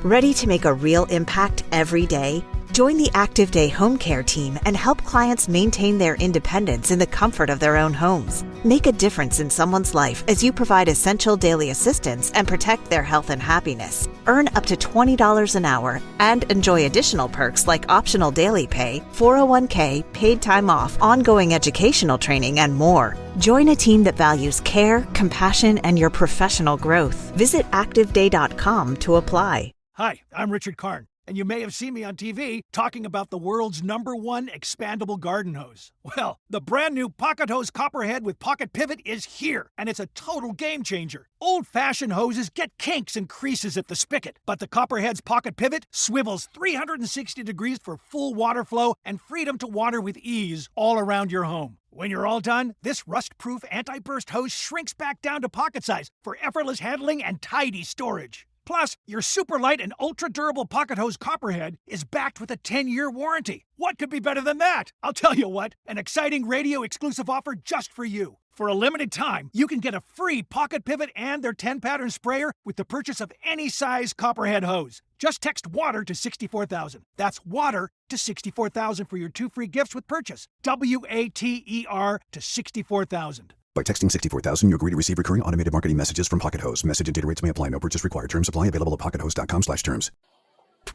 Ready to make a real impact every day? Join the Active Day Home Care team and help clients maintain their independence in the comfort of their own homes. Make a difference in someone's life as you provide essential daily assistance and protect their health and happiness. Earn up to $20 an hour and enjoy additional perks like optional daily pay, 401k, paid time off, ongoing educational training, and more. Join a team that values care, compassion, and your professional growth. Visit activeday.com to apply. Hi, I'm Richard Karn, and you may have seen me on TV talking about the world's #1 expandable garden hose. Well, the brand new Pocket Hose Copperhead with Pocket Pivot is here, and it's a total game changer. Old-fashioned hoses get kinks and creases at the spigot, but the Copperhead's Pocket Pivot swivels 360 degrees for full water flow and freedom to water with ease all around your home. When you're all done, this rust-proof anti-burst hose shrinks back down to pocket size for effortless handling and tidy storage. Plus, your super light and ultra-durable Pocket Hose Copperhead is backed with a 10-year warranty. What could be better than that? I'll tell you what, an exciting radio-exclusive offer just for you. For a limited time, you can get a free Pocket Pivot and their 10-pattern sprayer with the purchase of any size Copperhead hose. Just text WATER to 64,000. That's WATER to 64,000 for your 2 free gifts with purchase. WATER to 64,000. By texting 64,000, you agree to receive recurring automated marketing messages from Pocket Hose. Message and data rates may apply. No purchase required. Terms apply. Available at pockethose.com/terms.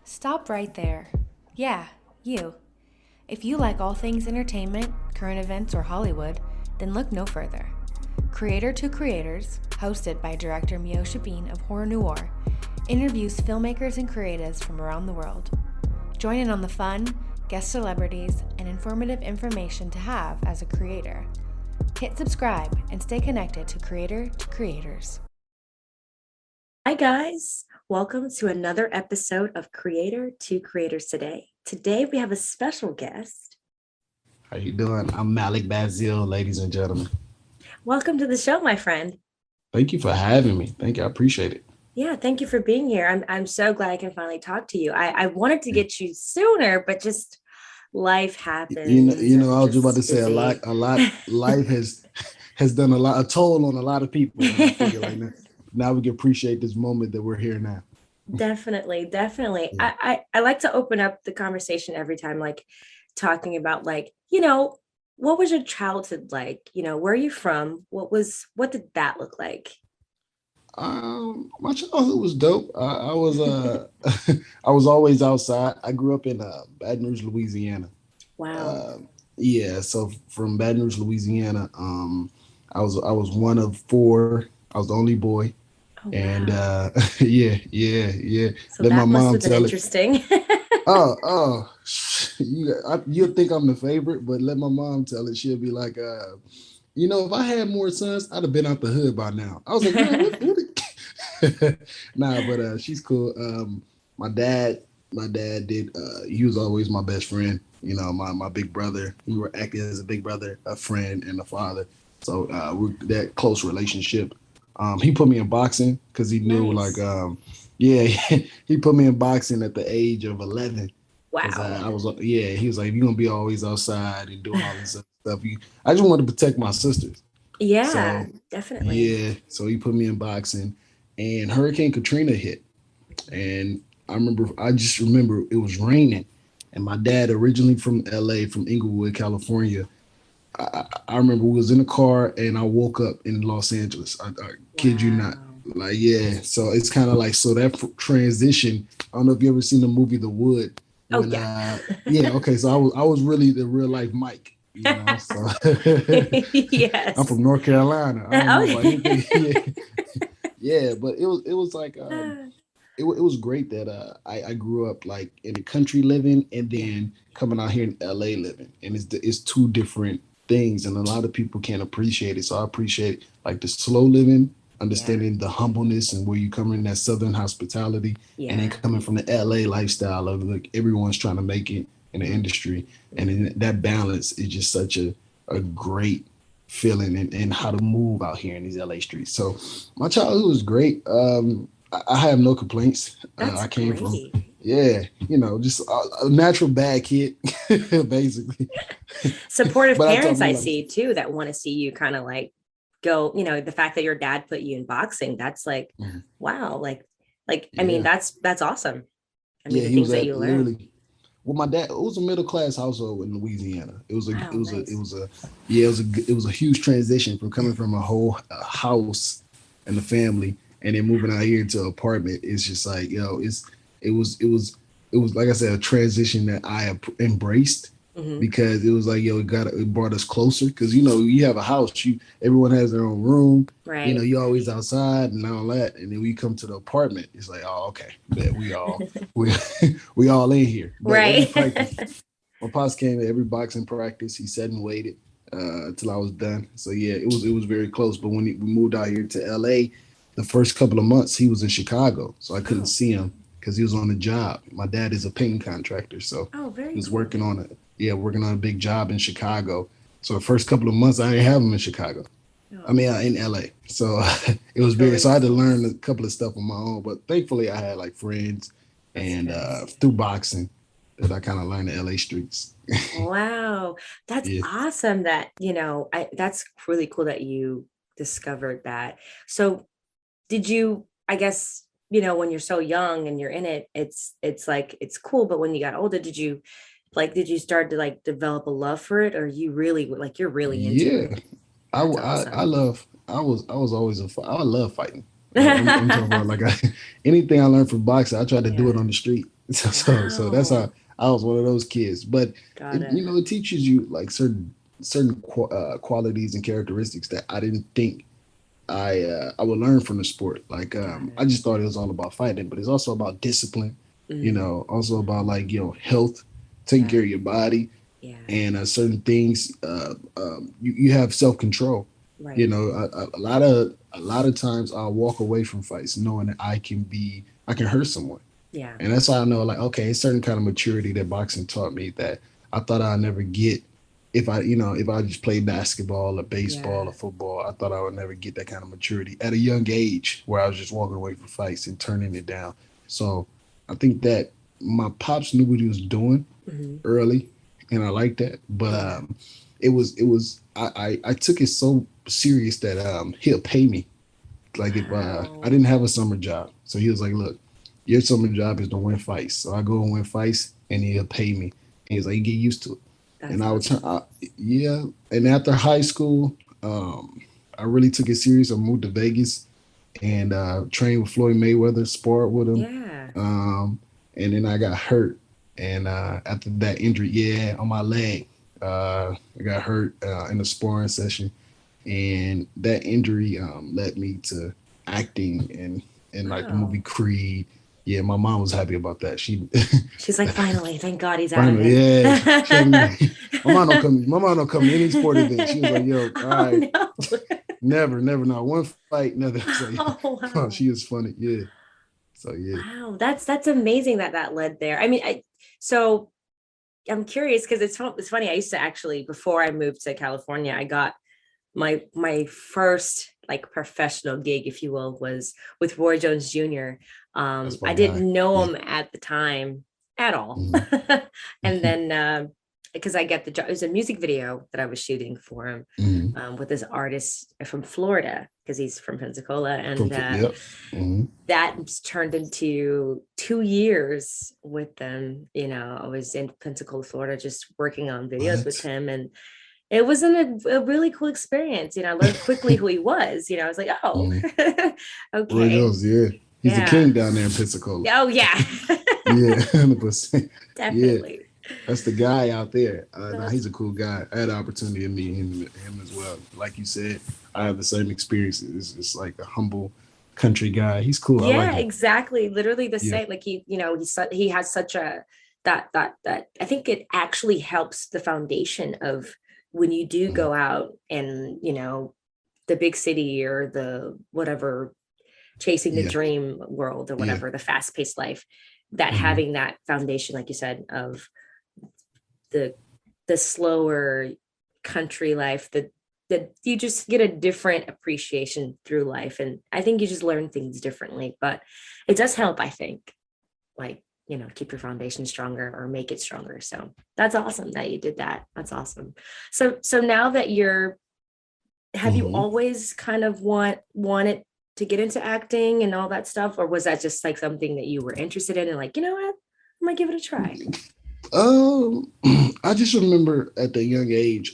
Stop right there. Yeah, you. If you like all things entertainment, current events, or Hollywood, then look no further. Creator to Creators, hosted by director Meosha of Horror Noir, interviews filmmakers and creatives from around the world. Join in on the fun, guest celebrities, and informative information to have as a creator. Hit subscribe and stay connected to Creator to Creators. Hi guys, welcome to another episode of Creator to Creators today. Today we have a special guest. How you doing? I'm Malik Bazille, ladies and gentlemen. Welcome to the show, my friend. Thank you for having me. Thank you. I appreciate it. Yeah, thank you for being here. I'm so glad I can finally talk to you. I wanted to get you sooner, but just life happens. I was just about to say a lot. Life has done a toll on a lot of people. And I figure like now we can appreciate this moment that we're here now. Definitely. Yeah. I like to open up the conversation every time, like talking about what was your childhood like? Where are you from? What did that look like? My childhood was dope. I was I was always outside. I grew up in Baton Rouge, Louisiana. Wow. Yeah, so from Baton Rouge, Louisiana, I was one of 4. I was the only boy. Oh, and wow. yeah. So let my mom tell it. Interesting. You'll think I'm the favorite, but let my mom tell it. She'll be like, if I had more sons, I'd have been out the hood by now. I was like, what? Nah, but she's cool. My dad did. He was always my best friend. My big brother. We were acting as a big brother, a friend, and a father. So we're that close relationship. He put me in boxing because he knew, nice. He put me in boxing at the age of 11. Wow. He was like, you're gonna be always outside and doing all this stuff. I just wanted to protect my sisters. Yeah, so, definitely. Yeah, so he put me in boxing, and Hurricane Katrina hit, and I just remember it was raining, and my dad, originally from LA, from Inglewood, California, I remember we was in the car and I woke up in Los Angeles. I kid you not. Like, yeah. So it's kind of like, so that transition, I don't know if you ever seen the movie The Wood. When, okay. So I was really the real life Mike. So yes. I'm from North Carolina. I don't know about anything. Yeah, but it was like it was great that I grew up like in the country living and then coming out here in LA living, and it's 2 different things, and a lot of people can't appreciate it. So I appreciate like the slow living, understanding the humbleness and where you come in, that Southern hospitality, and then coming from the LA lifestyle of like everyone's trying to make it in the industry, and then that balance is just such a great feeling and how to move out here in these LA streets. So my childhood was great. I have no complaints. I came from just a natural bad kid, basically. Supportive parents I see too that want to see you kind of like go, the fact that your dad put you in boxing, that's like, wow, like Like, I mean, that's awesome. I mean, Yeah, the he was things that at you learn. literally. Well, my dad, it was a middle class household in Louisiana. Wow, nice. It was a huge transition from coming from a whole house and the family, and then moving out here to an apartment. It's just like, it was it was it was like I said, a transition that I embraced, Hmm. because it was like, it brought us closer, because you have a house, everyone has their own room, Right. you always outside and all that, and then we come to the apartment, it's like, oh, okay, that we we all in here. But every Right. practice, my pops came to every boxing practice. He sat and waited until I was done. So yeah, it was very close. But when we moved out here to LA, the first couple of months he was in Chicago, so I couldn't Oh, see him because he was on the job. My dad is a painting contractor, so oh, he very was cool. working on a big job in Chicago. So the first couple of months I didn't have him in Chicago. I Oh, mean, in LA. So it was very. totally So I had to makes learn sense. a couple of stuff on my own. But thankfully, I had like friends, That's and nice. through boxing, that I kind of learned the LA streets. Wow. That's Yeah. awesome that, that's really cool that you discovered that. So did you, I guess, when you're so young and you're in it, it's like it's cool, but when you got older, did you start to like develop a love for it, or you really like you're really into Yeah. it? I, That's I awesome. love. I was always I love fighting. I'm talking about like anything I learned from boxing. I tried to do it Yeah. on the street. So that's Wow. how I was one of those kids. But Got it. it teaches you like certain qualities and characteristics that I didn't think I would learn from the sport. Like Got I it. just thought it was all about fighting, but it's also about discipline. Mm, Also about like health, taking yeah. care of your body, Yeah. and certain things. You have self control. Right. A lot of times I'll walk away from fights knowing that I can hurt someone, Yeah. and that's how I know, like, okay, a certain kind of maturity that boxing taught me that I thought I'd never get if I just played basketball or baseball or Yeah. football. I thought I would never get that kind of maturity at a young age where I was just walking away from fights and turning it down. So I think that my pops knew what he was doing Hmm. early, and I like that. But Yeah. I took it so serious that he'll pay me. Like if I Wow. didn't have a summer job, so he was like, "Look, your summer job is to win fights." So I go and win fights, and he'll pay me. And he's like, "You get used to it." And That's I would turn, awesome. yeah. And after high school, I really took it serious. I moved to Vegas and trained with Floyd Mayweather, sparred with him. Yeah. Um, and then I got hurt. And after that injury, yeah, on my leg, I got hurt in a sparring session. And that injury led me to acting and like the movie Wow. Creed. Yeah, my mom was happy about that. She She's like, finally, thank God he's out of finally, it. yeah, she had me like, my mom don't come. My mom don't come to any sport event. She was like, "Yo, all Oh right, no. never, not one fight, never." So yeah, Oh wow. she is funny. Yeah. So yeah. Wow. That's amazing that that led there. I mean, so I'm curious because it's funny. I used to actually, before I moved to California, I got my first like professional gig, if you will, was with Roy Jones Jr. That's my I guy. didn't know Yeah. him at the time at all. Mhm. And then because I get the job, it was a music video that I was shooting for him Mhm. with this artist from Florida because he's from Pensacola, and Yep. Mhm. that turned into 2 years with them. I was in Pensacola, Florida, just working on videos with What? him, and it was a really cool experience. I learned quickly who he was. I was like, oh, Mhm. Roy okay, Jones, yeah, he's the yeah, king down there in Pensacola. oh yeah, Yeah, 100%. Yeah, definitely. that's the guy out there. Nah, That's he's a cool guy. I had the opportunity to meet him as well. Like you said, I have the same experiences. It's like a humble country guy. He's cool. I like Yeah, him. exactly. Literally the Yeah. same. Like he has such a that I think it actually helps the foundation of when you do Mhm. go out and the big city or the whatever chasing the Yeah. dream world or Yeah. whatever, the fast-paced life, that Mhm. having that foundation, like you said, of the the slower country life, that you just get a different appreciation through life. And I think you just learn things differently. But it does help, I think, like, keep your foundation stronger or make it stronger. So that's awesome that you did that. That's awesome. So now that have you Mhm. always kind of wanted to get into acting and all that stuff, or was that just like something that you were interested in and like, you know what, I might give it a try? I just remember at the young age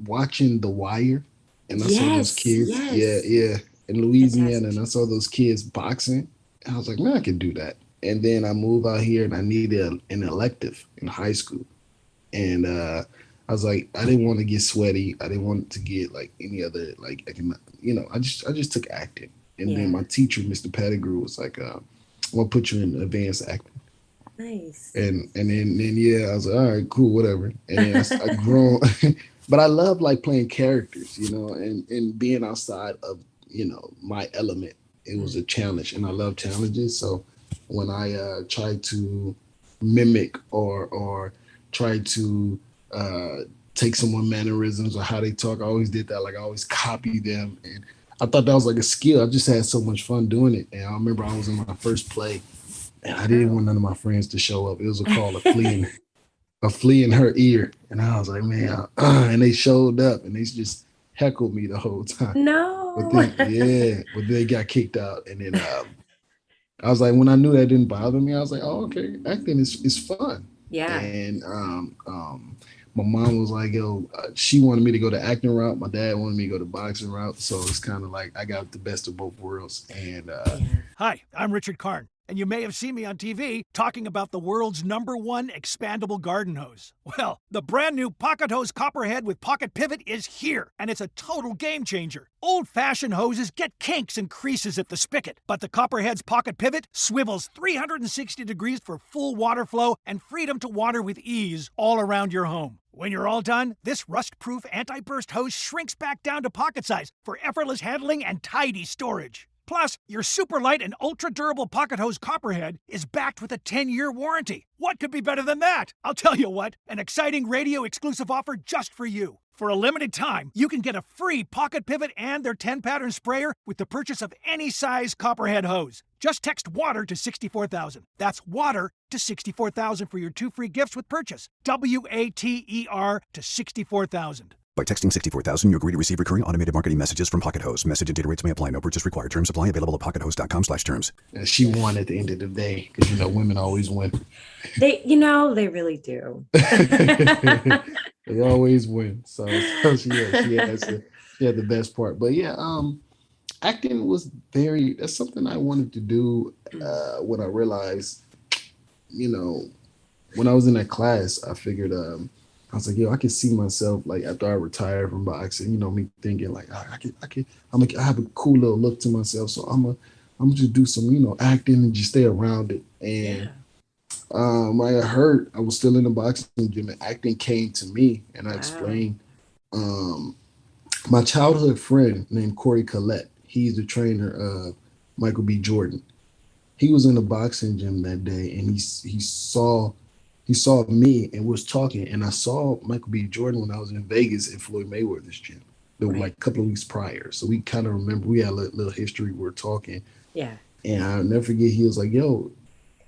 watching The Wire, and I saw those kids, in Louisiana, Fantastic. and I saw those kids boxing, and I was like, man, I can do that. And then I moved out here, and I needed an elective in high school, and I was like, I didn't want to get sweaty. I didn't want to get like any other like I can, I just took acting, and then my teacher, Mr. Pettigrew, was like, "I'm gonna put you in advanced acting." Nice. And then I was like, all right, cool, whatever. And then I grown, but I love like playing characters, and being outside of my element. It was a challenge, and I love challenges. So when I try to mimic or try to take someone mannerisms or how they talk, I always did that. Like I always copy them, and I thought that was like a skill. I just had so much fun doing it. And I remember I was in my first play, and I didn't want none of my friends to show up. It was called a flea in her ear, and I was like, man, and they showed up, and they just heckled me the whole time. No. But they got kicked out, and then I was like, when I knew that didn't bother me, I was like, oh, okay, acting is fun. Yeah. And my mom was like, yo, she wanted me to go the acting route. My dad wanted me to go the boxing route. So it's kind of like I got the best of both worlds. And Hi, I'm Richard Karn, and you may have seen me on TV talking about the world's #1 expandable garden hose. Well, the brand new Pocket Hose Copperhead with Pocket Pivot is here, and it's a total game changer. Old-fashioned hoses get kinks and creases at the spigot, but the Copperhead's Pocket Pivot swivels 360 degrees for full water flow and freedom to water with ease all around your home. When you're all done, this rust-proof anti-burst hose shrinks back down to pocket size for effortless handling and tidy storage. Plus, your super light and ultra-durable Pocket Hose Copperhead is backed with a 10-year warranty. What could be better than that? I'll tell you what, an exciting radio-exclusive offer just for you. For a limited time, you can get a free Pocket Pivot and their 10-pattern sprayer with the purchase of any size Copperhead hose. Just text WATER to 64,000. That's WATER to 64,000 for your 2 free gifts with purchase. WATER to 64,000. By texting 64,000, you agree to receive recurring automated marketing messages from Pocket Hose. Message and data rates may apply. No purchase required. Terms apply. Available at pockethose.com/terms. and she won at the end of the day because women always win. They really do. They always win. So she had the best part. But yeah, acting was that's something I wanted to do when I realized, when I was in that class, I figured I was like, yo, I can see myself like after I retired from boxing, me thinking like I have a cool little look to myself. So I'm gonna just do some, acting and just stay around it. And I heard I was still in the boxing gym and acting came to me, and I explained my childhood friend named Corey Collette. He's the trainer of Michael B. Jordan. He was in the boxing gym that day, and he saw me and was talking, and I saw Michael B. Jordan when I was in Vegas at Floyd Mayweather's gym. Like a couple of weeks prior. So we kind of remember, we had a little history, we were talking. Yeah. And I'll never forget, he was like, yo,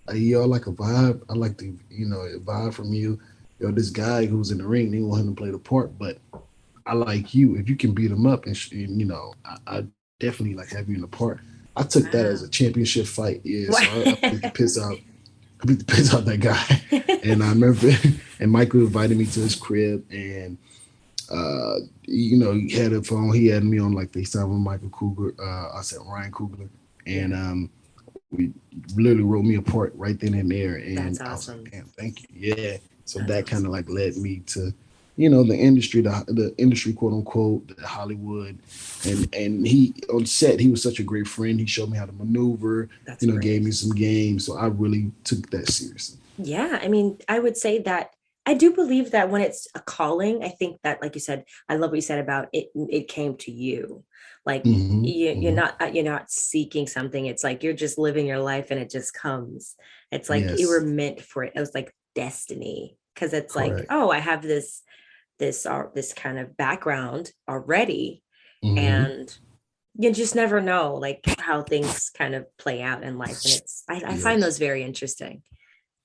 I like a vibe. I like to, a vibe from you. Yo, this guy who's in the ring, they want him to play the part, but I like you. If you can beat him up, and I definitely like have you in the part. I took that as a championship fight. Yeah, so I beat the piss out that guy. And I remember, and Michael invited me to his crib, and he had a phone. He had me on like FaceTime with Michael Cougar. I said Ryan Coogler, and we literally wrote me a part right then and there. And that's awesome. I was like, damn, thank you. Yeah. So that kind of like led me to, the industry, the industry, quote unquote, the Hollywood. And he on set, he was such a great friend. He showed me how to maneuver, gave me some games. So I really took that seriously. Yeah. I mean, I would say that I do believe that when it's a calling, I think that, like you said, I love what you said about it came to you. Like you're not seeking something. It's like, you're just living your life and it just comes. It's like you were meant for it. It was like destiny. Cause it's Correct. Like, oh, I have this kind of background already. And you just never know like how things kind of play out in life. And I find those very interesting.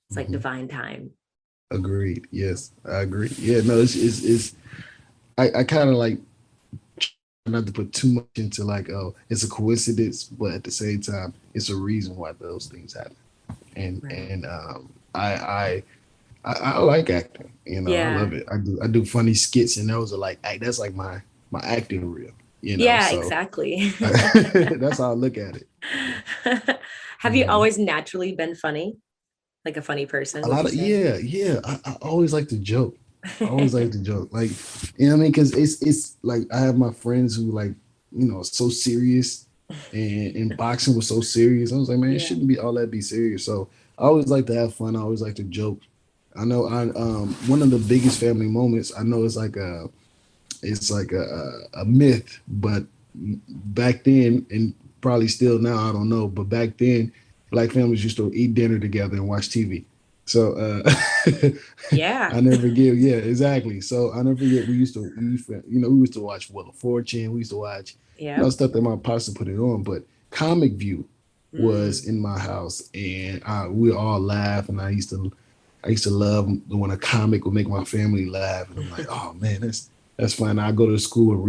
It's like divine time. Agreed. Yes, I agree. Yeah, no, it's I kind of like not to put too much into like, oh, it's a coincidence, but at the same time, it's a reason why those things happen. And Right. I like acting. I Yeah. love it. I do funny skits, and those are like that's like my acting reel. Yeah, So exactly. that's how I look at it. Have you always naturally been funny? Like a funny person, A would lot you of say? yeah. I always like to joke. I always like to joke. Like, you know what I mean? Because it's like I have my friends who like, so serious, and boxing was so serious. I was like, man, it Yeah. shouldn't be all that be serious. So I always like to have fun. I always like to joke. I know I one of the biggest family moments. I know it's like a myth, but back then, and probably still now, I don't know, but back then, black families used to eat dinner together and watch TV. So Yeah. I never forget. Yeah, exactly. So I never forget. We used to watch Wheel of Fortune. We used to watch Yeah. stuff that my pastor put it on. But Comic View was Mm. in my house, and we all laugh. And I used to love when a comic would make my family laugh, and I'm like, oh man, that's fun. I go to school and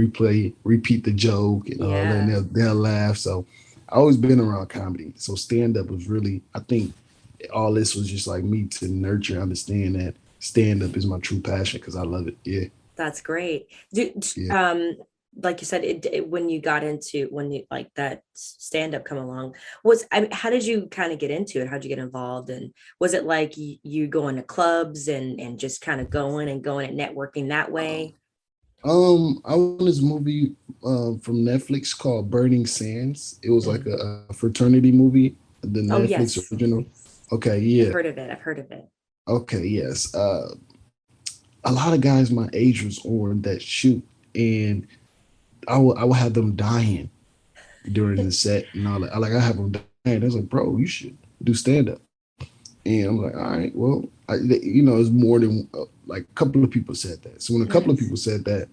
repeat the joke and all that, and Yeah. they'll laugh. So I always been around comedy. So stand up was really, I think, all this was just like me to nurture, understand that stand up is my true passion because I love it. Yeah, That's great. yeah. Like you said, when you got into when you like that stand up come along, how did you kind of get into it? How'd you get involved? And was it like you going to clubs and just kind of going and networking that way? I watched this movie from Netflix called Burning Sands. It was like Mm. a fraternity movie, the Oh, Netflix yes. original. Okay, I've yeah. heard of it. I've heard of it. Okay, yes. A lot of guys my age was on that shoot, and I would have them dying during the set and all that. I have them dying. I was like, bro, you should do stand up. And I'm like, all right, well, it's more than like a couple of people said that. So when a couple of Nice. people said that,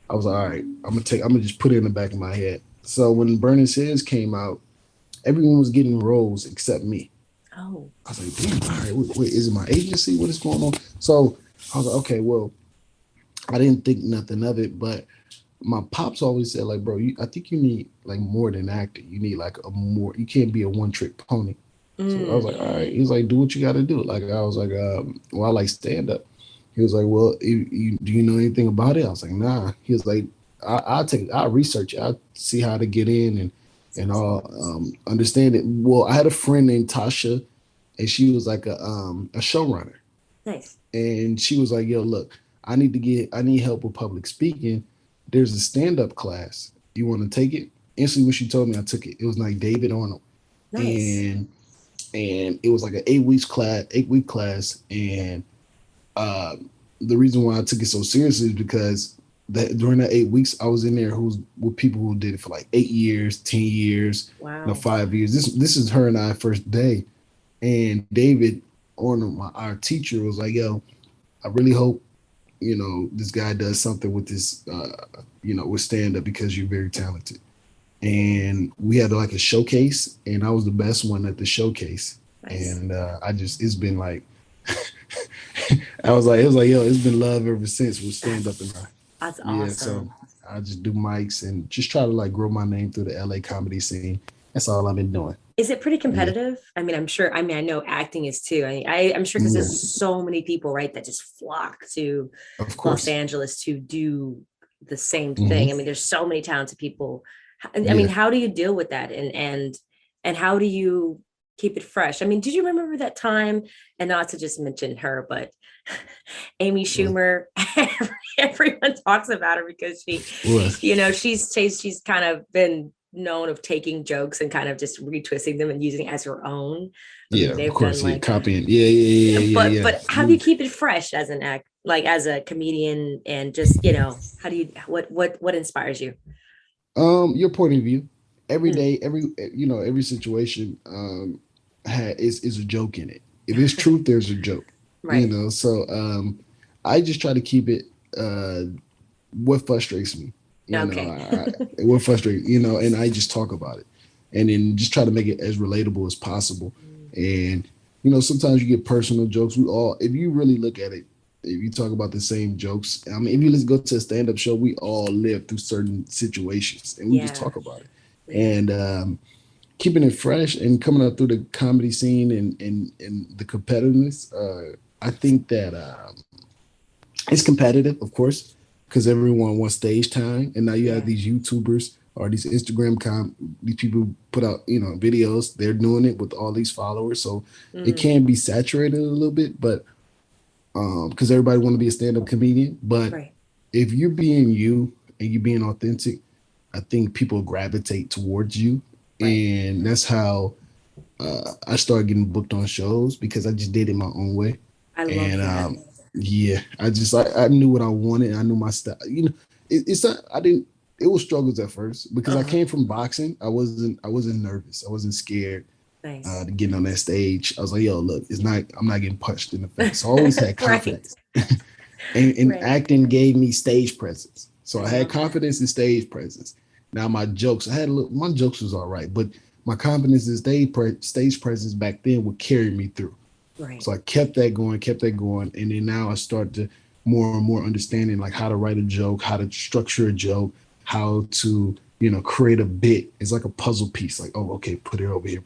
I was like, all right, I'm gonna just put it in the back of my head. So when Burning Sands came out, everyone was getting roles except me. Oh, I was like, damn, all right, wait, is it my agency? What is going on? So I was like, okay, well, I didn't think nothing of it, but my pops always said, like, bro, I think you need like more than acting. You need like you can't be a one trick pony. So I was mm, like, all right. He was like, do what you got to do. Like, I was like, well, I like stand up. He was like, well, do you know anything about it? I was like, nah. He was like, I'll research it. I'll see how to get in and I'll understand it. Well, I had a friend named Tasha, and she was like a showrunner. nice. And she was like, yo, look, I need help with public speaking. There's a stand-up class. You want to take it? Instantly when she told me, I took it. It was like David Arnold. Nice. And it was like an 8 week class. And uh, the reason why I took it so seriously is because during that 8 weeks, I was in there with people who did it for like 8 years, 10 years, Wow. 5 years. This is her and I first day, and David, our teacher, was like, "Yo, I really hope this guy does something with this, with stand up because you're very talented." And we had like a showcase, and I was the best one at the showcase. Nice. And it's been like, it was like, yo, it's been love ever since with stand up. And That's yeah, so awesome. I just do mics and just try to like grow my name through the LA comedy scene. That's all I've been doing. Is it pretty Yeah, competitive? I mean, I'm sure. I mean, I know acting is too. I'm sure because yeah, there's so many people, right, that just flock to of Los course. Angeles to do the same Hmm. thing. I mean, there's so many talented people. I mean, Yeah. how do you deal with that? And how do you keep it fresh? I mean, did you remember that time? And not to just mention her, but Amy What? Schumer, everyone talks about her because What? she's kind of been known of taking jokes and kind of just retwisting them and using it as her own. I Yeah, mean, of they've done course. Yeah, like, copying. Yeah, yeah, yeah, yeah, but yeah, how do you keep it fresh as an act, like as a comedian, and just how do you what inspires you? Your point of view. Every Mm, day, every situation is a joke in it. If it's truth, there's a joke. right. So I just try to keep it. What frustrates me, Okay. what frustrates, and I just talk about it, and then just try to make it as relatable as possible. And sometimes you get personal jokes. We all, if you really look at it, if you talk about the same jokes, I mean, if you let's go to a stand-up show, we all live through certain situations, and we just talk about it. And keeping it fresh and coming up through the comedy scene and the competitiveness, I think that it's competitive, of course, because everyone wants stage time, and now you have these YouTubers or these these people who put out videos. They're doing it with all these followers, so it can be saturated a little bit, but because everybody want to be a stand-up comedian. But if you're being you and you're being authentic, I think people gravitate towards you, and that's how I started getting booked on shows, because I just did it my own way. I love that. I knew what I wanted. I knew my style. It's not. I didn't. It was struggles at first because I came from boxing. I wasn't nervous. I wasn't scared. To getting on that stage. I was like, yo, look, I'm not getting punched in the face. So I always had confidence. and acting gave me stage presence. So I had confidence in stage presence. Now my jokes was all right, but my confidence in stage presence back then would carry me through. Right. So I kept that going. And then now I start to more and more understanding like how to write a joke, how to structure a joke, how to create a bit. It's like a puzzle piece. Like, oh, okay, put it over here,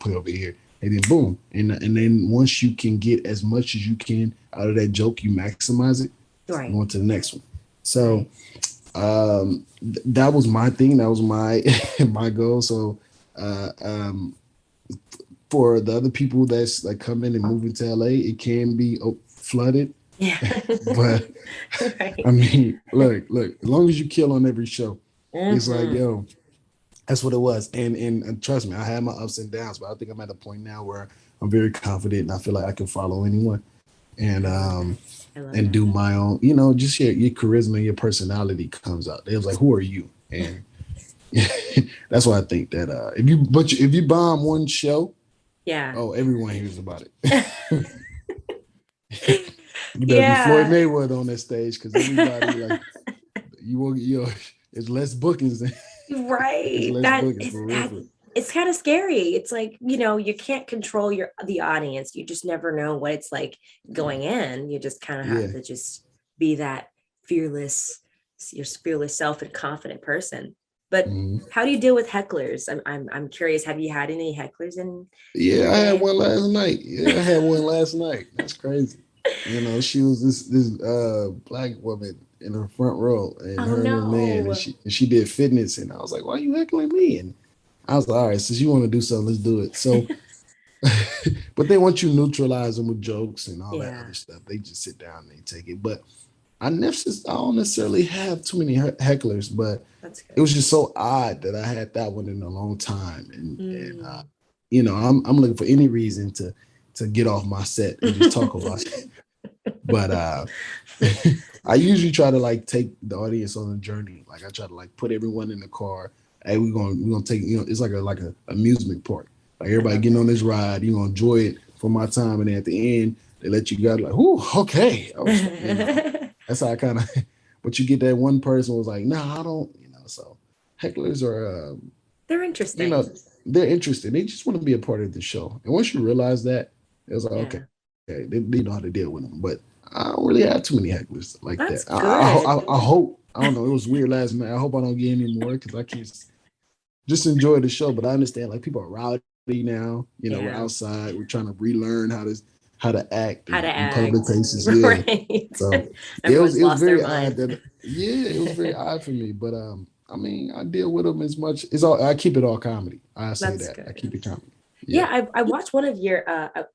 and then boom. And then once you can get as much as you can out of that joke, you maximize it. Right. Go on to the next one. So that was my thing. That was my my goal. So for the other people that's like come in and move into LA, it can be flooded. Yeah. But I mean, look, as long as you kill on every show, it's like, yo, that's what it was. And trust me, I had my ups and downs, but I think I'm at a point now where I'm very confident and I feel like I can follow anyone and do my own, just your charisma and your personality comes out. They was like, who are you? And that's why I think that if you bomb one show, everyone hears about it. You better be Floyd Mayweather on that stage, because everybody like it's less bookings than it's kind of scary. It's like, you can't control the audience. You just never know what it's like going in. You just kind of have to just be that fearless self and confident person. But how do you deal with hecklers? I'm curious. Have you had any hecklers in? Yeah, I had one last night. That's crazy. She was this black woman in her front row, and her and her man, and she did fitness, and I was like, why are you heckling me? And I was like, all right, since you want to do something, let's do it. So but they want you to neutralize them with jokes and all that other stuff. They just sit down and they take it. But I don't necessarily have too many hecklers, but it was just so odd that I had that one in a long time. And I'm looking for any reason to get off my set and just talk about it. But I usually try to like take the audience on a journey. Like I try to like put everyone in the car. Hey, we're gonna take, it's like a amusement park. Like everybody getting on this ride, you're gonna enjoy it for my time. And then at the end, they let you go like, ooh, okay. That's how I kind of, but you get that one person was like, nah, I don't, so hecklers are, they're interesting. They're interested. They just want to be a part of the show. And once you realize that, it was like, okay, they know how to deal with them. But I don't really have too many hecklers like That's that. Good. I hope, I don't know, it was weird last night. I hope I don't get any more, because I can't just enjoy the show. But I understand like people are rowdy now, we're outside, we're trying to relearn how to act in public places. Yeah. Right. So it was very odd it was very odd for me. But I mean, I deal with them as much. I keep it all comedy. I say that. Good. I keep it comedy. Yeah, I watched one of your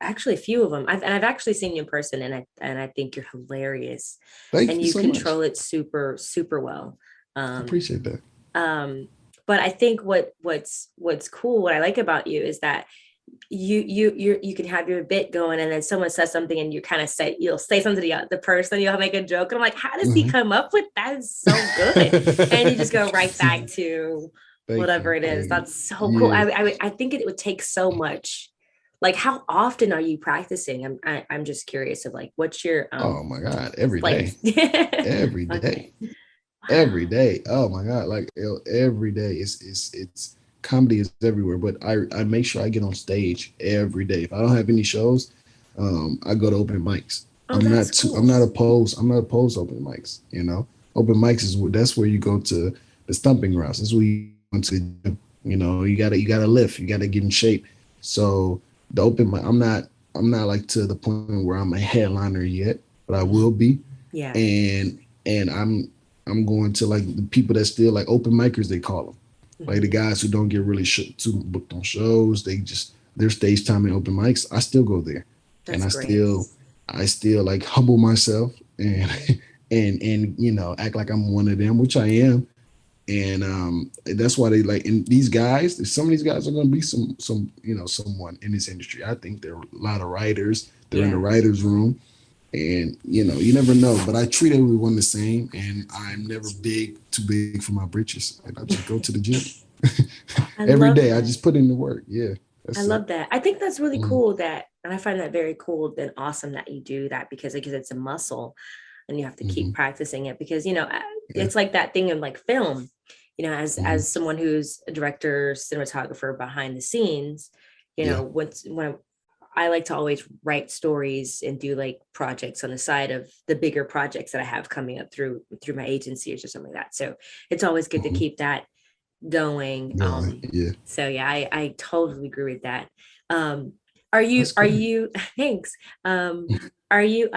actually a few of them. I've actually seen you in person, and I think you're hilarious. Thank you so control much. it super, super well. I appreciate that. But I think what's cool, what I like about you is that you can have your bit going, and then someone says something, and you kind of you'll say something to the person, you'll make a joke, and I'm like, how does he come up with that? Is so good. And you just go right back to whatever it is. That's so cool. I think it would take so much. Like, how often are you practicing? I'm just curious of like, what's your oh my God, every day. Every day. Okay. Every day. Oh my God, like every day. It's comedy is everywhere, but I make sure I get on stage every day. If I don't have any shows, I go to open mics. Oh, that's I'm cool. not opposed. I'm not opposed to open mics. Open mics that's where you go to the stomping grounds. That's where you go to the gym. You gotta lift. You gotta get in shape. So the open mic, I'm not like to the point where I'm a headliner yet, but I will be. Yeah. And I'm going to like the people that still like open micers, they call them, like the guys who don't get really too booked on shows. They just their stage time in open mics. I still go there, and That's great. I still like humble myself and and act like I'm one of them, which I am. And that's why they like, and these guys, some of these guys are going to be someone in this industry. I think there are a lot of writers. They're in the Yeah. writers room, and you never know. But I treat everyone the same, and I'm never too big for my britches, and I just go to the gym I every love day. I that. just put in the work. Yeah, I that's it. love that. I think that's really Mhm. cool and I find that very cool and awesome that you do that because it's a muscle and you have to keep Mhm. practicing it because, Yeah. it's like that thing in like film, Mhm. as someone who's a director, cinematographer behind the scenes, Yeah. when I like to always write stories and do like projects on the side of the bigger projects that I have coming up through my agencies or something like that. So it's always good to Mhm. keep that going. Yeah. So yeah, I totally agree with that. Um, are That's you thanks. Are you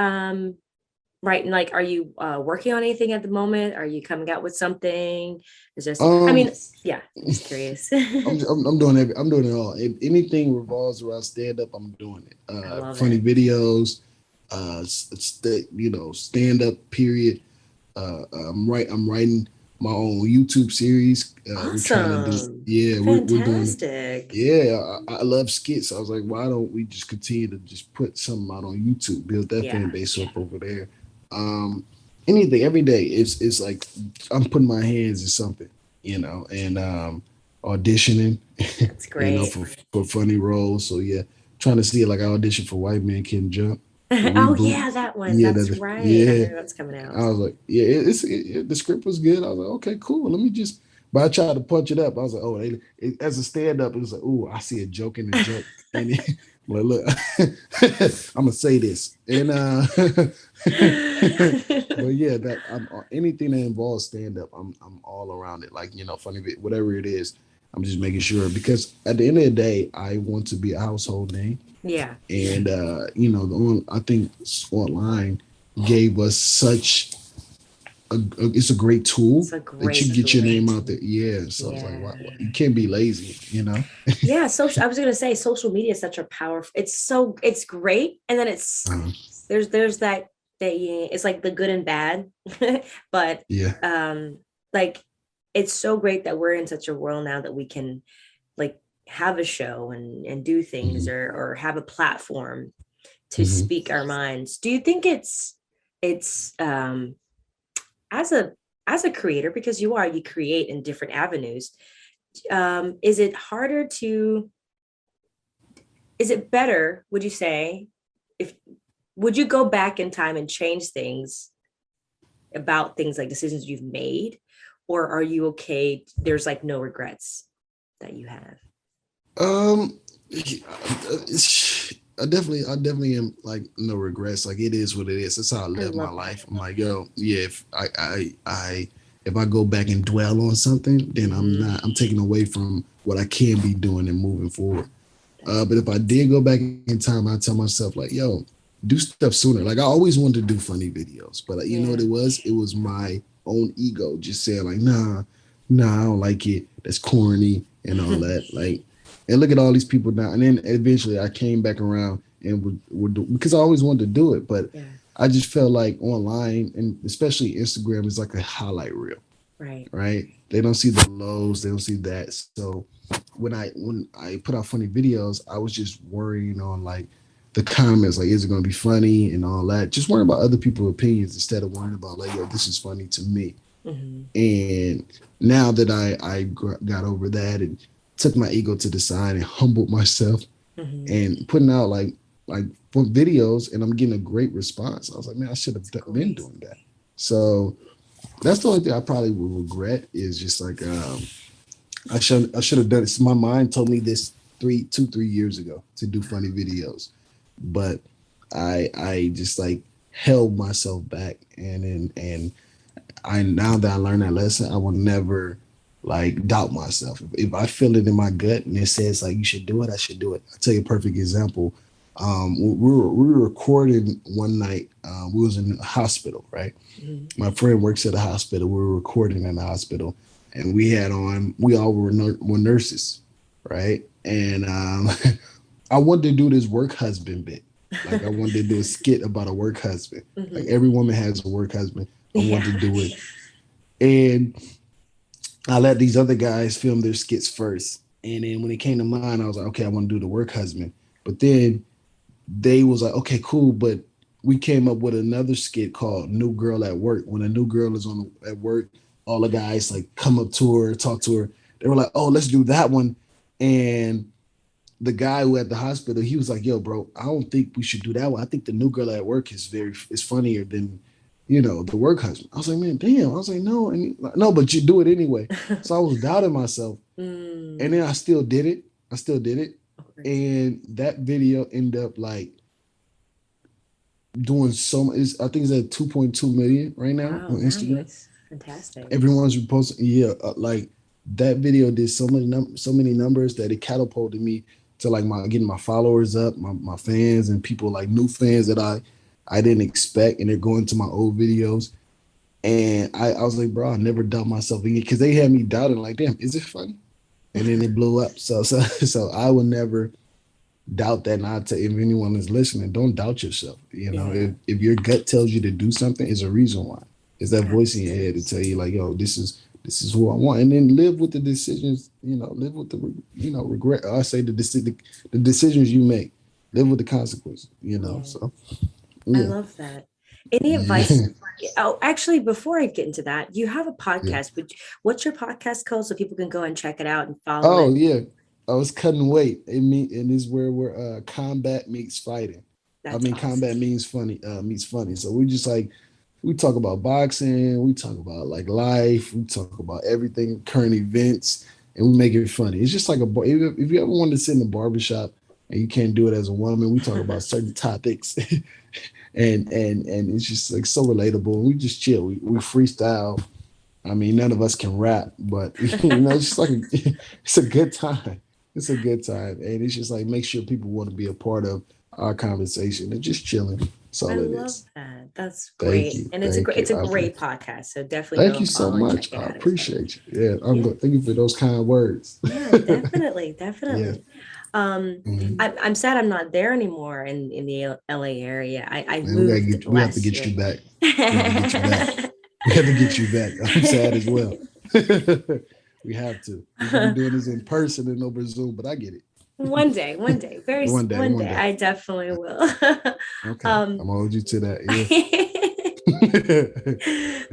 writing like are you working on anything at the moment? Are you coming out with something? Is there some I good. mean, yeah, I'm just curious. I'm doing I'm doing it all. If anything revolves around stand up, I'm doing it. I love Funny it. videos, stand up. Period. I'm writing my own YouTube series. We're trying to do. Awesome. Yeah, we're doing it. Fantastic. Yeah, I love skits. I was like, why don't we just continue to just put something out on YouTube, build that fan Yeah. base up over there. Um, Anything every day. It's like I'm putting my hands in something, and auditioning, That's great. for funny roles. So yeah, trying to see it like I auditioned for White Man Can Jump, the Oh reboot. yeah, that one. Yeah, That's right. I yeah. heard that's coming out. I was like, yeah, the script was good. I was like, okay, cool. Let me just. But I tried to punch it up. I was like, oh, as a stand up, it was like, oh, I see a joke in the joke, and like, look, I'm gonna say this, and but yeah, that I'm anything that involves stand up, I'm all around it. Like funny, whatever it is, I'm just making sure because at the end of the day, I want to be a household name, Yeah. and I think online gave us such it's a great tool It's a that you great get your tool. name out there. Yeah, so I was like, Yeah. you can't be lazy. Yeah, social I was gonna say social media is such a powerful it's great. And then Uh, there's that yeah, it's like the good and bad. But yeah. um like it's so great that we're in such a world now that we can like have a show and do things Hmm. or have a platform to Hmm. speak our minds. Do you think it's as a creator, because you create in different avenues, is it harder to is it better, would you say, if would you go back in time and change things about things like decisions you've made, or are you okay, there's like no regrets that you have? Um, I definitely am like no regrets. Like it is what it is. That's how I I live my love that. life. I'm like, yo, yeah. If I go back and dwell on something, then Mhm. I'm taking away from what I can be doing and moving forward. That's But if I did go back in time, I tell myself like, yo, do stuff sooner. Like I always wanted to do funny videos, but you know what yeah. it was? It was my own ego just saying like, nah, I don't like it. That's corny and all that. Like, and look at all these people now. And then eventually I came back around and would do, because I always wanted to do it, but Yeah. I just felt like online and especially Instagram is like a highlight reel, Right. right? They don't see the lows, they don't see that. So when I put out funny videos, I was just worrying on like the comments, like is it going to be funny and all that. Just worrying about other people's opinions instead of worrying about like, yo, this is funny to me. Hmm. And now that got over that and took my ego to the side and humbled myself Hmm. and putting out like for videos, and I'm getting a great response. I was like, man, I should have That's been great. doing that. So that's the only thing I probably would regret is just like I should have done it. So my mind told me this 3 years ago to do funny videos, but I just like held myself back, and I now that I learned that lesson, I will never like doubt myself. If I feel it in my gut and it says like you should do it, I should do it. I'll tell you a perfect example. We were recording one night. We was in a hospital, right? My friend works at a hospital. We were recording in the hospital, and we had on. We all were nurses, right? And I wanted to do this work husband bit. Like I wanted to do a skit about a work husband. Like every woman has a work husband. I wanted to do it, and I let these other guys film their skits first. And then when it came to mine, I was like, okay, I want to do the work husband. But then they was like, okay, cool. But we came up with another skit called New Girl at Work. When a new girl is at work, all the guys like come up to her, talk to her. They were like, oh, let's do that one. And the guy who at the hospital, he was like, yo, bro, I don't think we should do that one. I think the New Girl at Work is funnier than, the work husband. I was like, man, damn. I was like, no, and like, no, but you do it anyway. So I was doubting myself. And then I still did it. And that video ended up like doing so much. I think it's at 2.2 million right now on Instagram. Nice. Fantastic. Everyone's reposting. Yeah, like that video did so many numbers that it catapulted me to like getting my followers up, my fans, and people like new fans that I didn't expect, and they're going to my old videos. And I was like, bro, I never doubt myself again, because they had me doubting, like, damn, is it funny? And then it blew up. So I will never doubt that. Not to, if anyone is listening, don't doubt yourself. If your gut tells you to do something, it's a reason why. It's that voice in your head to tell you like, yo, this is who I want. And then live with the decisions, live with the, regret. I say the decisions you make, live with the consequences, so. Yeah. I love that. Any advice? Oh, actually, before I get into that, you have a podcast. What's your podcast called so people can go and check it out and follow it? Oh, yeah. I was cutting weight. And it's where we're combat meets fighting. Awesome. Combat means funny, meets funny. So we just like, we talk about boxing, we talk about like life, we talk about everything, current events, and we make it funny. It's just like if you ever wanted to sit in a barbershop and you can't do it as a woman, we talk about certain topics. And it's just like so relatable. We just chill. We freestyle. I mean, none of us can rap, but it's just like it's a good time. It's a good time, and it's just like make sure people want to be a part of our conversation and just chilling. That's all it is. I love that. That's great, and it's a great podcast. So definitely. Thank you so much. I appreciate you. Yeah, thank you for those kind words. Yeah, definitely. Yeah. I'm sad I'm not there anymore in the LA area. I moved. We have to get you back. We have to get you back. I'm sad as well. We have to. We've been doing this in person and over Zoom, but I get it. One day, one day. I definitely will. Okay, I'm gonna hold you to that.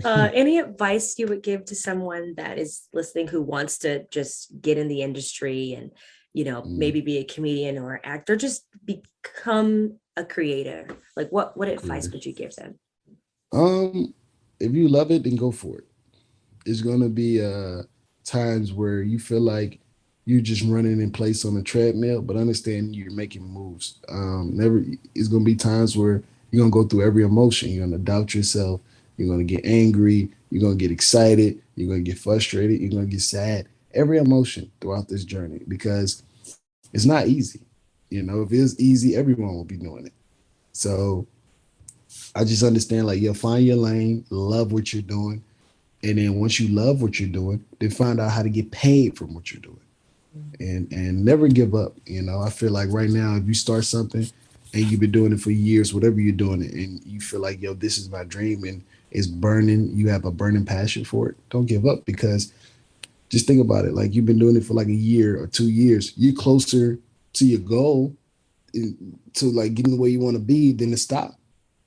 Yeah. Any advice you would give to someone that is listening who wants to just get in the industry and maybe be a comedian or actor, just become a creator? Like what advice would you give them? If you love it, then go for it. It's gonna be times where you feel like you're just running in place on a treadmill, but understand you're making moves. It's gonna be times where you're gonna go through every emotion. You're gonna doubt yourself. You're gonna get angry. You're gonna get excited. You're gonna get frustrated. You're gonna get sad. Every emotion throughout this journey, because it's not easy. If it was easy, everyone would be doing it. So I just understand, like, find your lane, love what you're doing. And then once you love what you're doing, then find out how to get paid from what you're doing. And never give up. I feel like right now, if you start something and you've been doing it for years, whatever you're doing it, and you feel like, this is my dream and it's burning, you have a burning passion for it, don't give up, because just think about it. Like, you've been doing it for like a year or 2 years. You're closer to your goal, to like getting the way you want to be, than to stop.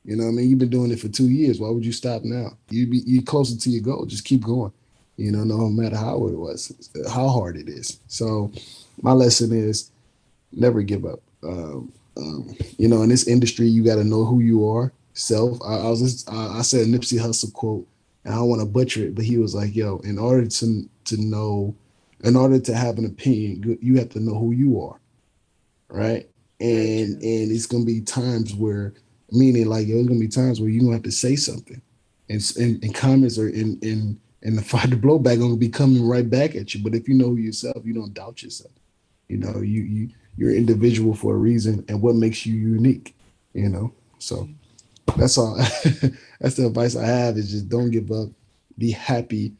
You've been doing it for 2 years. Why would you stop now? You're closer to your goal. Just keep going. No matter how it was, how hard it is. So my lesson is never give up. In this industry, you got to know who you are. Self. I said a Nipsey Hussle quote, and I don't want to butcher it, but he was like, in order to have an opinion, you have to know who you are. Right. And it's going to be times where Meaning like there's gonna be times where you're gonna have to say something, and comments or in the fight, the blowback gonna be coming right back at you. But if you know yourself, you don't doubt yourself. You know, you're an individual for a reason, and what makes you unique. You know, so that's all. That's the advice I have: is just don't give up, be happy.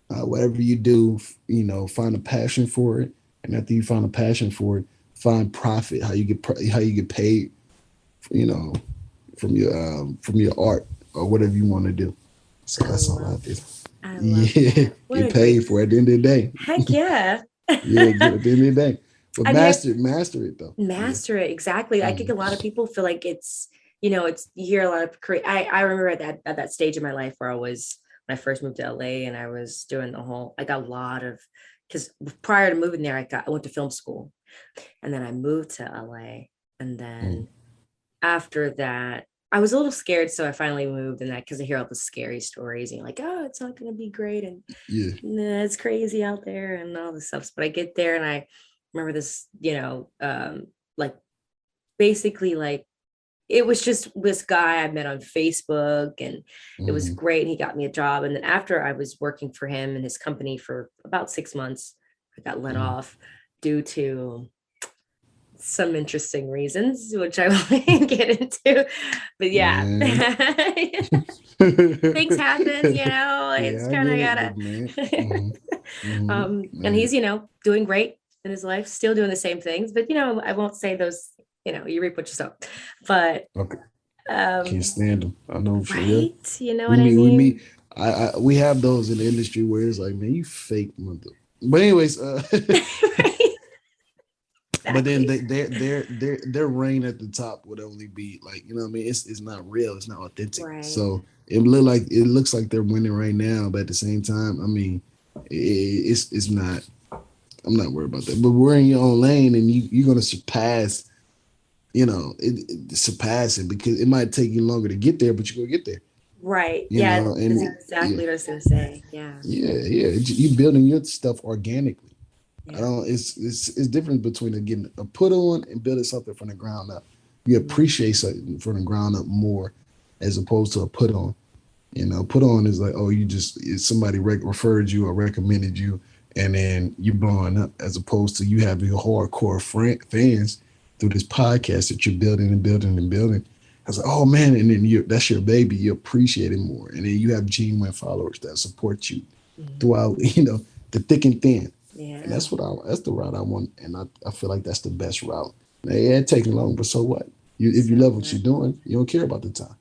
Whatever you do, you know, find a passion for it, and after you find a passion for it, find profit. How you get paid, you know, from your art or whatever you want to do. So that's all I did. I love Yeah, that. What get a great, paid for it at the end of the day. heck yeah. Yeah, get at the end of the day. But And yet master it though. Yeah. master it. Exactly. I think a lot of people feel like it's, it's, you hear a lot of, I remember at that stage in my life where when I first moved to LA and I was doing I got a lot of, because prior to moving there, I went to film school and then I moved to LA. And then after that, I was a little scared. So I finally moved, and that because I hear all the scary stories and you're like, oh, it's not going to be great. And Yeah. nah, it's crazy out there and all this stuff. But I get there and I remember this, like basically like it was just this guy I met on Facebook, and it was great. And he got me a job. And then after I was working for him and his company for about 6 months, I got let off due to some interesting reasons, which I won't get into. But yeah, things happen, it's Yeah, I kind of get it, gotta. but man. And he's, doing great in his life, still doing the same things. But I won't say those. You reap what you sow. But Okay. Can't stand them. I know for real. right, you know what I We mean? meet. We have those in the industry where it's like, man, you fake mother. But anyways, but then their reign at the top would only be like, you know what I mean? It's not real. It's not authentic. Right. So it looks like they're winning right now, but at the same time, I mean, it's not. I'm not worried about that. But we're in your own lane, and you're gonna surpass. Surpass it because it might take you longer to get there, but you're gonna get there. Right. You Yeah, know, that's and exactly what I was gonna say. Yeah. yeah. You building your stuff organically. Yeah. I don't. It's different between getting a put on and building something from the ground up. You appreciate something from the ground up more, as opposed to a put on. Put on is like, oh, somebody referred you or recommended you, and then you blowing up, as opposed to you having hardcore fans through this podcast that you're building and building and building. I was like, oh man, and then that's your baby. You appreciate it more, and then you have genuine followers that support you throughout, the thick and thin. Yeah. And that's the route I want, and I feel like that's the best route. Yeah, it taking long, but so what? If you love what you're doing, you don't care about the time.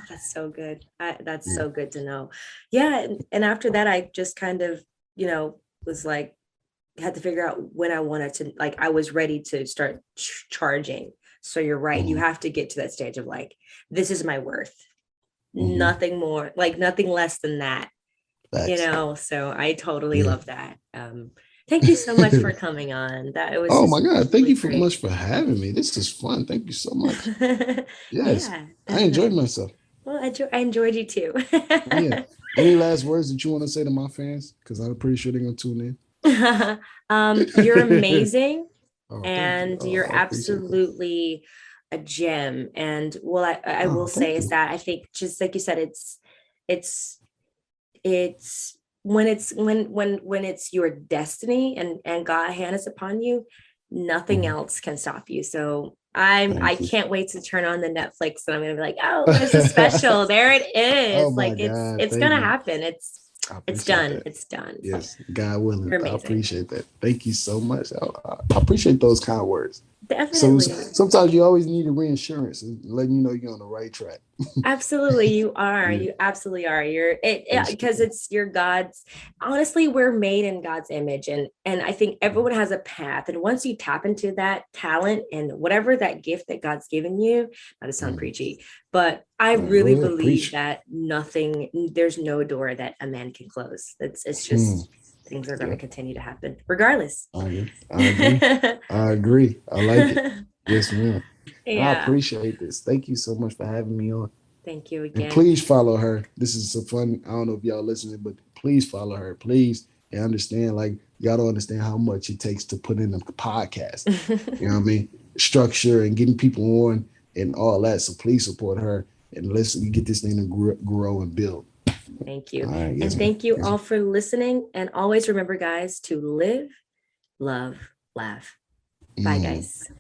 That's so good. That's so good to know. Yeah, and after that, I just kind of, was like, had to figure out when I wanted to, like, I was ready to start charging. So you're right. You have to get to that stage of like, this is my worth. Nothing more, like nothing less than that. Facts. So I totally love that. Thank you so much for coming on. That it was. Oh my God. Thank really you so much for having me. This is fun. Thank you so much. Yes. Yeah, I enjoyed myself. Well, I enjoyed you too. Yeah. Any last words that you want to say to my fans? Because I'm pretty sure they're going to tune in. You're amazing. And you're absolutely a gem. And I will say is that I think, just like you said, it's when it's your destiny and God's hand is upon you, nothing else can stop you. So I can't wait to turn on the Netflix and I'm gonna be like, oh, there's a special. There it is. Oh my God, it's gonna happen. It's done. That. It's done. Yes, God willing. I appreciate that. Thank you so much. I appreciate those kind of words. Definitely. So sometimes you always need a reinsurance and letting you know you're on the right track. Absolutely, you are. You absolutely are. Because it's your God's. Honestly, we're made in God's image, and I think everyone has a path. And once you tap into that talent and whatever that gift that God's given you, not to sound preachy, but I really believe that there's no door that a man can close. It's just. Things are going to continue to happen regardless. I agree. I like it. Yes, ma'am. Yeah. I appreciate this. Thank you so much for having me on. Thank you again. And please follow her. This is so fun. I don't know if y'all listening, but please follow her. Please. And understand, like, y'all don't understand how much it takes to put in a podcast. You know what I mean? Structure and getting people on and all that. So please support her and listen. You get this thing to grow and build. Thank you. All right, And yes, thank you yes, all for listening. And always remember, guys, to live, love, laugh. Bye, guys.